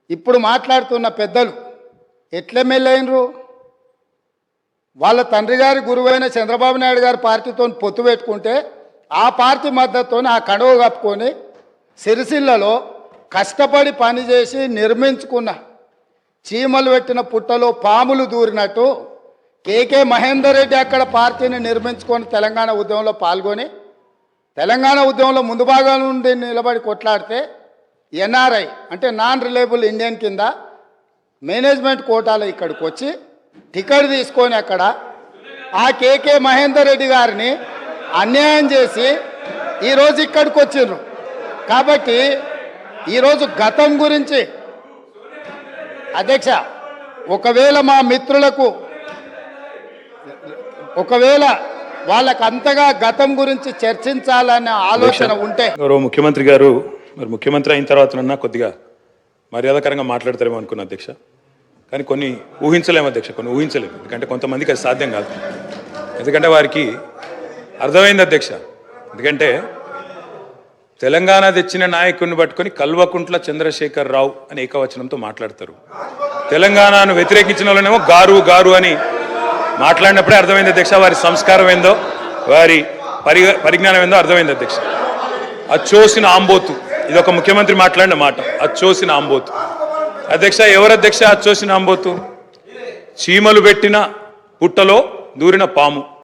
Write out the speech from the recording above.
ఇప్పుడు మాట్లాడుతున్న పెద్దలు ఎట్లెమ్మెల్యేనరు? వాళ్ళ తండ్రి గారి గురువైన చంద్రబాబు నాయుడు గారి పార్టీతో పొత్తు పెట్టుకుంటే ఆ పార్టీ మద్దతుతో ఆ కడువ కప్పుకొని సిరిసిల్లలో కష్టపడి పనిచేసి నిర్మించుకున్న చీమలు పెట్టిన పుట్టలో పాములు దూరినట్టు కేకే మహేందర్ రెడ్డి అక్కడ పార్టీని నిర్మించుకొని తెలంగాణ ఉద్యమంలో పాల్గొని తెలంగాణ ఉద్యమంలో ముందు భాగం నుండి నిలబడి కొట్లాడితే ఎన్ఆర్ఐ అంటే నాన్ రిలయబుల్ ఇండియన్ కింద మేనేజ్మెంట్ కోటాలో ఇక్కడికి వచ్చి టికెట్ తీసుకొని అక్కడ ఆ కేకే మహేందర్ రెడ్డి గారిని అన్యాయం చేసి ఈరోజు ఇక్కడికి వచ్చిండ్రు. కాబట్టి ఈరోజు గతం గురించి అధ్యక్ష ఒకవేళ మా మిత్రులకు వాళ్ళకు అంతగా గతం గురించి చర్చించాలనే ఆలోచన ఉంటే గౌరవ ముఖ్యమంత్రి గారు మరి ముఖ్యమంత్రి అయిన తర్వాత కొద్దిగా మర్యాదకరంగా మాట్లాడతారేమో అనుకున్నా అధ్యక్ష. కానీ కొన్ని ఊహించలేము అధ్యక్ష, కొన్ని ఊహించలేము. ఎందుకంటే కొంతమందికి అది సాధ్యం కాదు. ఎందుకంటే వారికి అర్థమైంది అధ్యక్ష. ఎందుకంటే తెలంగాణ తెచ్చిన నాయకుడిని పట్టుకొని కల్వకుంట్ల చంద్రశేఖర్ రావు అని ఏకవచనంతో మాట్లాడతారు. తెలంగాణను వ్యతిరేకించిన వాళ్ళనేమో గారు గారు అని మాట్లాడినప్పుడే అర్థమైంది అధ్యక్ష వారి సంస్కారం ఏందో, వారి పరిజ్ఞానం ఏందో అర్థమైంది అధ్యక్ష. అచ్చోసిన ఆంబోతు, ఇది ఒక ముఖ్యమంత్రి మాట్లాడిన మాట. అచ్చోసిన ఆంబోతు అధ్యక్ష. ఎవరు అధ్యక్ష అచ్చోసిన ఆంబోతు? చీమలు పెట్టిన పుట్టలో దూరిన పాము.